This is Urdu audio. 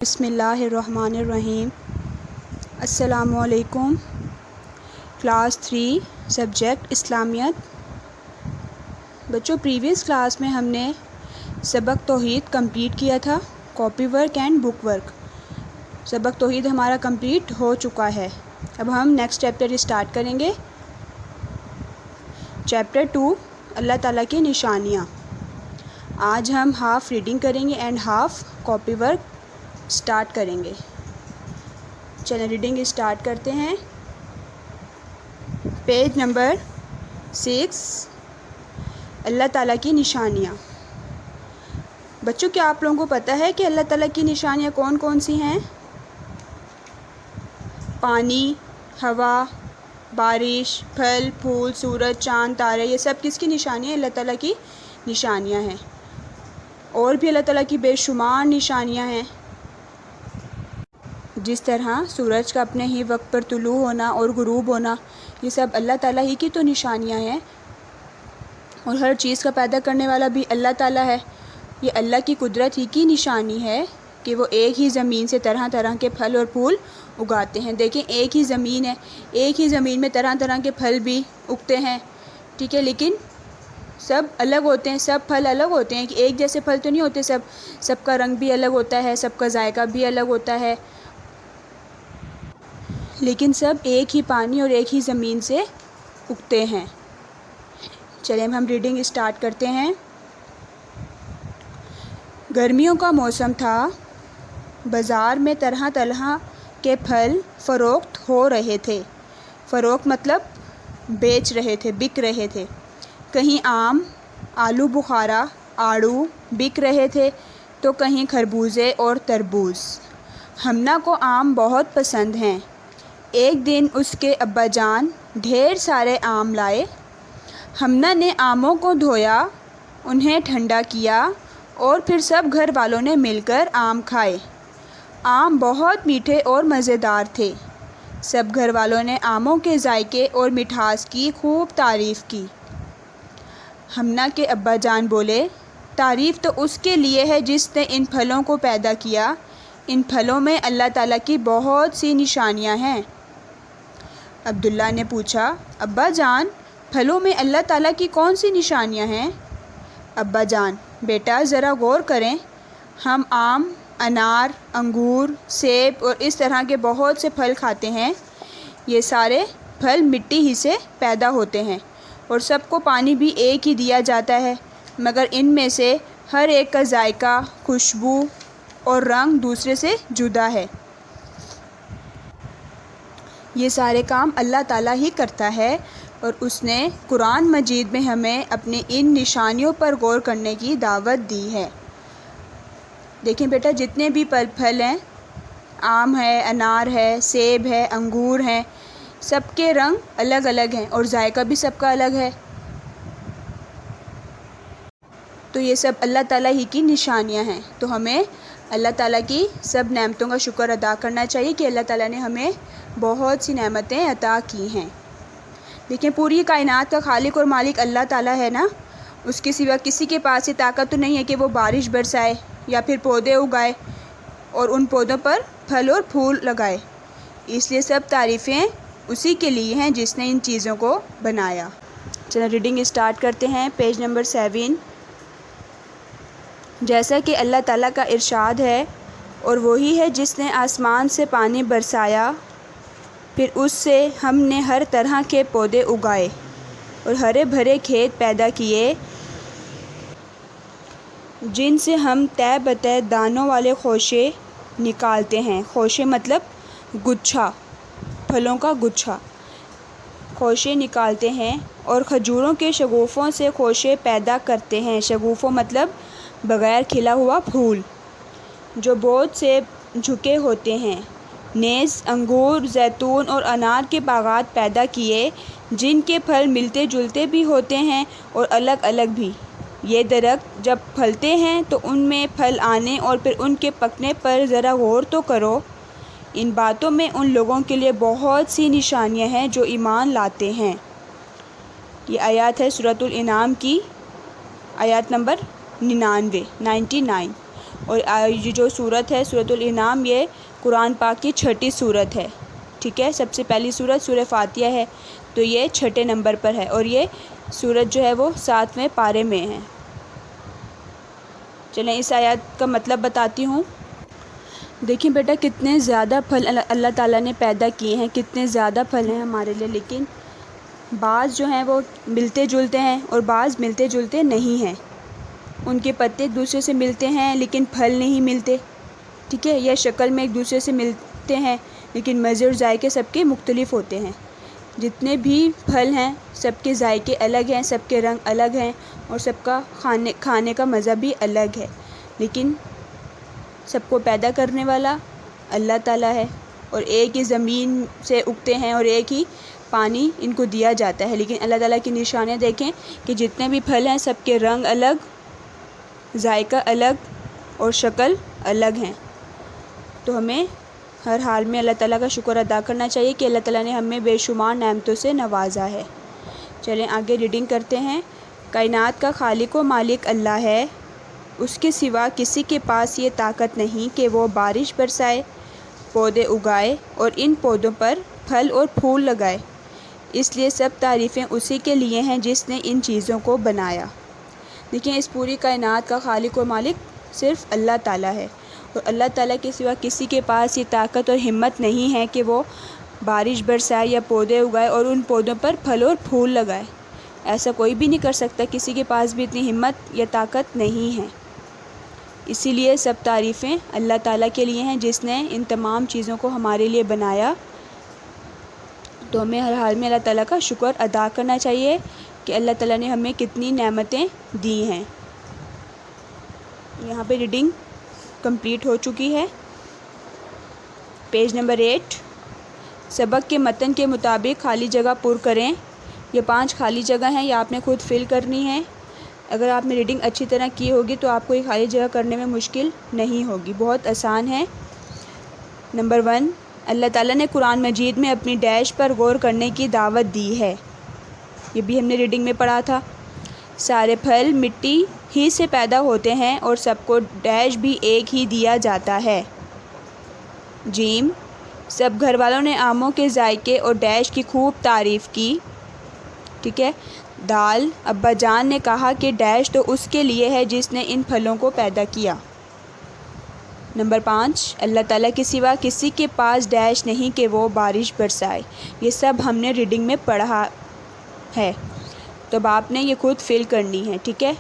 بسم اللہ الرحمن الرحیم۔ السلام علیکم۔ کلاس 3 سبجیکٹ اسلامیات۔ بچوں، پریویس کلاس میں ہم نے سبق توحید کمپلیٹ کیا تھا، copy work and book work. سبق توحید ہمارا کمپلیٹ ہو چکا ہے۔ اب ہم نیکسٹ چیپٹر اسٹارٹ کریں گے۔ چیپٹر 2 اللہ تعالیٰ کی نشانیاں۔ آج ہم ہاف ریڈنگ کریں گے and half copy work start کریں گے۔ چلیں ریڈنگ اسٹارٹ کرتے ہیں۔ پیج نمبر 6، اللہ تعالیٰ کی نشانیاں۔ بچوں، کیا آپ لوگوں کو پتہ ہے کہ اللہ تعالیٰ کی نشانیاں کون کون سی ہیں؟ پانی، ہوا، بارش، پھل پھول، سورج، چاند، تارے، یہ سب کس کی نشانیاں ہیں؟ اللہ تعالیٰ کی نشانیاں ہیں۔ اور بھی اللہ تعالیٰ کی بے شمار نشانیاں ہیں، جس طرح سورج کا اپنے ہی وقت پر طلوع ہونا اور غروب ہونا، یہ سب اللہ تعالیٰ ہی کی تو نشانیاں ہیں۔ اور ہر چیز کا پیدا کرنے والا بھی اللہ تعالیٰ ہے۔ یہ اللہ کی قدرت ہی کی نشانی ہے کہ وہ ایک ہی زمین سے طرح طرح کے پھل اور پھول اگاتے ہیں۔ دیکھیں، ایک ہی زمین ہے، ایک ہی زمین میں طرح طرح کے پھل بھی اگتے ہیں، ٹھیک ہے، لیکن سب الگ ہوتے ہیں، سب پھل الگ ہوتے ہیں، کہ ایک جیسے پھل تو نہیں ہوتے، سب کا رنگ بھی الگ ہوتا ہے، سب کا ذائقہ بھی الگ ہوتا ہے، لیکن سب ایک ہی پانی اور ایک ہی زمین سے اگتے ہیں۔ چلیں ہم ریڈنگ اسٹارٹ کرتے ہیں۔ گرمیوں کا موسم تھا، بازار میں طرح طرح کے پھل فروخت ہو رہے تھے۔ فروخت مطلب بیچ رہے تھے، بک رہے تھے۔ کہیں آم، آلو بخارا، آڑو بک رہے تھے تو کہیں خربوزے اور تربوز۔ ہمنا کو آم بہت پسند ہیں۔ ایک دن اس کے ابا جان ڈھیر سارے آم لائے۔ ہمنا نے آموں کو دھویا، انہیں ٹھنڈا کیا اور پھر سب گھر والوں نے مل کر آم کھائے۔ آم بہت میٹھے اور مزیدار تھے۔ سب گھر والوں نے آموں کے ذائقے اور مٹھاس کی خوب تعریف کی۔ ہمنا کے ابا جان بولے، تعریف تو اس کے لیے ہے جس نے ان پھلوں کو پیدا کیا۔ ان پھلوں میں اللہ تعالیٰ کی بہت سی نشانیاں ہیں۔ عبداللہ نے پوچھا، ابا جان، پھلوں میں اللہ تعالیٰ کی کون سی نشانیاں ہیں؟ ابا جان، بیٹا ذرا غور کریں، ہم آم، انار، انگور، سیب اور اس طرح کے بہت سے پھل کھاتے ہیں۔ یہ سارے پھل مٹی ہی سے پیدا ہوتے ہیں اور سب کو پانی بھی ایک ہی دیا جاتا ہے، مگر ان میں سے ہر ایک کا ذائقہ، خوشبو اور رنگ دوسرے سے جدا ہے۔ یہ سارے کام اللہ تعالیٰ ہی کرتا ہے اور اس نے قرآن مجید میں ہمیں اپنی ان نشانیوں پر غور کرنے کی دعوت دی ہے۔ دیکھیں بیٹا، جتنے بھی پھل ہیں، آم ہے، انار ہے، سیب ہے، انگور ہیں، سب کے رنگ الگ الگ ہیں اور ذائقہ بھی سب کا الگ ہے۔ تو یہ سب اللہ تعالیٰ ہی کی نشانیاں ہیں۔ تو ہمیں اللہ تعالیٰ کی سب نعمتوں کا شکر ادا کرنا چاہیے کہ اللہ تعالیٰ نے ہمیں بہت سی نعمتیں عطا کی ہیں۔ لیکن پوری کائنات کا خالق اور مالک اللہ تعالیٰ ہے نا، اس کے سوا کسی کے پاس یہ طاقت تو نہیں ہے کہ وہ بارش برسائے یا پھر پودے اگائے اور ان پودوں پر پھل اور پھول لگائے۔ اس لیے سب تعریفیں اسی کے لیے ہیں جس نے ان چیزوں کو بنایا۔ چلیں ریڈنگ اسٹارٹ کرتے ہیں۔ Page number 7۔ جیسا کہ اللہ تعالیٰ کا ارشاد ہے، اور وہی ہے جس نے آسمان سے پانی برسایا، پھر اس سے ہم نے ہر طرح کے پودے اگائے اور ہرے بھرے کھیت پیدا کیے، جن سے ہم تہ بتہ دانوں والے خوشے نکالتے ہیں۔ خوشے مطلب گچھا، پھلوں کا گچھا، خوشے نکالتے ہیں، اور کھجوروں کے شگوفوں سے خوشے پیدا کرتے ہیں۔ شگوفوں مطلب بغیر کھلا ہوا پھول، جو بہت سے جھکے ہوتے ہیں۔ نیز انگور، زیتون اور انار کے باغات پیدا کیے، جن کے پھل ملتے جلتے بھی ہوتے ہیں اور الگ الگ بھی۔ یہ درخت جب پھلتے ہیں تو ان میں پھل آنے اور پھر ان کے پکنے پر ذرا غور تو کرو۔ ان باتوں میں ان لوگوں کے لیے بہت سی نشانیاں ہیں جو ایمان لاتے ہیں۔ یہ آیات ہے سورۃ الانعام کی، آیات نمبر 99۔ اور یہ جو صورت ہے سورۃ الانعام، یہ قرآن پاک کی 6ٹھی صورت ہے، ٹھیک ہے۔ سب سے پہلی صورت سورہ فاتحہ ہے، تو یہ 6ٹھے نمبر پر ہے، اور یہ صورت جو ہے وہ 7ویں پارے میں ہے۔ چلیں اس آیات کا مطلب بتاتی ہوں۔ دیکھیں بیٹا کتنے زیادہ پھل اللہ تعالیٰ نے پیدا کیے ہیں، کتنے زیادہ پھل ہیں ہمارے لیے، لیکن بعض جو ہیں وہ ملتے جلتے ہیں اور بعض ملتے جلتے نہیں ہیں۔ ان کے پتے ایک دوسرے سے ملتے ہیں لیکن پھل نہیں ملتے، ٹھیک ہے، یا شکل میں ایک دوسرے سے ملتے ہیں لیکن مزے اور ذائقے سب کے مختلف ہوتے ہیں۔ جتنے بھی پھل ہیں سب کے ذائقے الگ ہیں، سب کے رنگ الگ ہیں، اور سب کا کھانے کا مزہ بھی الگ ہے، لیکن سب کو پیدا کرنے والا اللہ تعالیٰ ہے، اور ایک ہی زمین سے اگتے ہیں اور ایک ہی پانی ان کو دیا جاتا ہے۔ لیکن اللہ تعالیٰ کی نشانیاں دیکھیں کہ جتنے بھی پھل ہیں سب کے رنگ الگ، ذائقہ الگ اور شکل الگ ہیں۔ تو ہمیں ہر حال میں اللہ تعالیٰ کا شکر ادا کرنا چاہیے کہ اللہ تعالیٰ نے ہمیں بے شمار نعمتوں سے نوازا ہے۔ چلیں آگے ریڈنگ کرتے ہیں۔ کائنات کا خالق و مالک اللہ ہے، اس کے سوا کسی کے پاس یہ طاقت نہیں کہ وہ بارش برسائے، پودے اگائے اور ان پودوں پر پھل اور پھول لگائے۔ اس لیے سب تعریفیں اسی کے لیے ہیں جس نے ان چیزوں کو بنایا۔ دیکھیں اس پوری کائنات کا خالق و مالک صرف اللہ تعالیٰ ہے، اور اللہ تعالیٰ کے سوا کسی کے پاس یہ طاقت اور ہمت نہیں ہے کہ وہ بارش برسائے یا پودے اگائے اور ان پودوں پر پھل اور پھول لگائے۔ ایسا کوئی بھی نہیں کر سکتا، کسی کے پاس بھی اتنی ہمت یا طاقت نہیں ہے۔ اسی لیے سب تعریفیں اللہ تعالیٰ کے لیے ہیں جس نے ان تمام چیزوں کو ہمارے لیے بنایا۔ تو ہمیں ہر حال میں اللہ تعالیٰ کا شکر ادا کرنا چاہیے کہ اللہ تعالیٰ نے ہمیں کتنی نعمتیں دی ہیں۔ یہاں پہ ریڈنگ کمپلیٹ ہو چکی ہے۔ پیج نمبر 8، سبق کے متن کے مطابق خالی جگہ پر کریں۔ یہ 5 خالی جگہ ہیں، یہ آپ نے خود فل کرنی ہے۔ اگر آپ نے ریڈنگ اچھی طرح کی ہوگی تو آپ کو یہ خالی جگہ کرنے میں مشکل نہیں ہوگی، بہت آسان ہے۔ نمبر 1، اللہ تعالیٰ نے قرآن مجید میں اپنی ڈیش پر غور کرنے کی دعوت دی ہے، یہ بھی ہم نے ریڈنگ میں پڑھا تھا۔ سارے پھل مٹی ہی سے پیدا ہوتے ہیں اور سب کو ڈیش بھی ایک ہی دیا جاتا ہے۔ جیم، سب گھر والوں نے آموں کے ذائقے اور ڈیش کی خوب تعریف کی، ٹھیک ہے۔ دال، ابا جان نے کہا کہ ڈیش تو اس کے لیے ہے جس نے ان پھلوں کو پیدا کیا۔ نمبر 5، اللہ تعالیٰ کے سوا کسی کے پاس ڈیش نہیں کہ وہ بارش برسائے۔ یہ سب ہم نے ریڈنگ میں پڑھا ہے، تو اب آپ نے یہ خود فل کرنی ہے، ٹھیک ہے۔